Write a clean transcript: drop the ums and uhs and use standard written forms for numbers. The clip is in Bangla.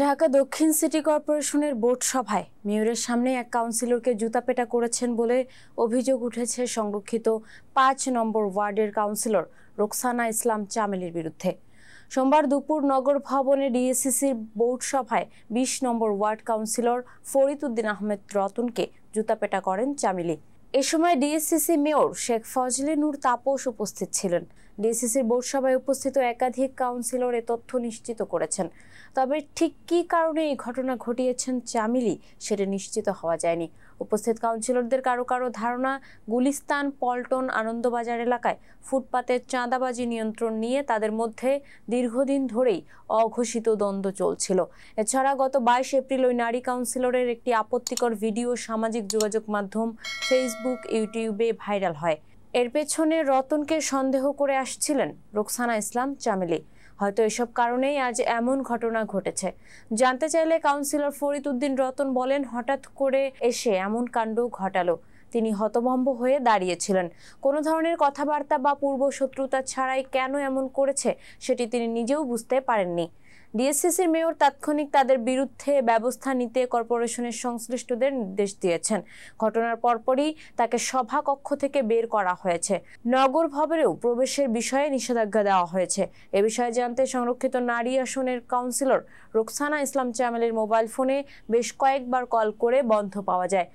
ঢাকা দক্ষিণ সিটি কর্পোরেশনের বোর্ড সভায় মেয়রের সামনে এক কাউন্সিলরকে জুতাপেটা করেছেন বলে অভিযোগ উঠেছে সংরক্ষিত ৫ নম্বর ওয়ার্ডের কাউন্সিলর রোকসানা ইসলাম চামেলীর বিরুদ্ধে। সোমবার দুপুর নগর ভবনে ডিএসসিসির বোর্ড সভায় ২০ নম্বর ওয়ার্ড কাউন্সিলর ফরিদ উদ্দিন আহমেদ রতনকে জুতাপেটা করেন চামেলী। এ সময় ডিএসসিসি মেয়র শেখ ফজলে নূর তাপস উপস্থিত ছিলেন। ডিএসসিসির বোর্ড সভায় উপস্থিত একাধিক কাউন্সিলর এ তথ্য নিশ্চিত করেছেন। তবে ঠিক কী কারণে এই ঘটনা ঘটিয়েছেন চামেলী সেটা নিশ্চিত হওয়া যায়নি। উপস্থিত কাউন্সিলরদের কারো কারো ধারণা, গুলিস্তান, পল্টন, আনন্দবাজার এলাকায় ফুটপাতের চাঁদাবাজি নিয়ন্ত্রণ নিয়ে তাদের মধ্যে দীর্ঘদিন ধরেই অঘোষিত দ্বন্দ্ব চলছিল। এছাড়া গত ২২ এপ্রিল ওই নারী কাউন্সিলরের একটি আপত্তিকর ভিডিও সামাজিক যোগাযোগ মাধ্যম ফেসবুক, ইউটিউবে ভাইরাল হয়। এর পেছনে রতনকে সন্দেহ করে আসছিলেন রোকসানা ইসলাম চামেলী। হয়তো এসব কারণেই আজ এমন ঘটনা ঘটেছে। জানতে চাইলে কাউন্সিলর ফরিদ উদ্দিন রতন বলেন, হঠাৎ করে এসে এমন কাণ্ড ঘটালো। তিনি হতভম্ব হয়ে দাঁড়িয়েছিলেন। কোনো ধরনের কথাবার্তা বা পূর্ব শত্রুতা ছাড়াই কেন এমন করেছে সেটি তিনি নিজেও বুঝতে পারেননি। ডিএসসিসির মেয়র তাৎক্ষণিক তাদের বিরুদ্ধে ব্যবস্থা নিতে কর্পোরেশনের সংশ্লিষ্টদের নির্দেশ দিয়েছেন। ঘটনার পরপরই তাকে সভা কক্ষ থেকে বের করা হয়েছে। নগর ভবনেও প্রবেশের বিষয়ে নিষেধাজ্ঞা দেওয়া হয়েছে। এ বিষয়ে জানতে সংরক্ষিত নারী আসনের কাউন্সিলর রোকসানা ইসলাম চামেলীর মোবাইল ফোনে বেশ কয়েকবার কল করে বন্ধ পাওয়া যায়।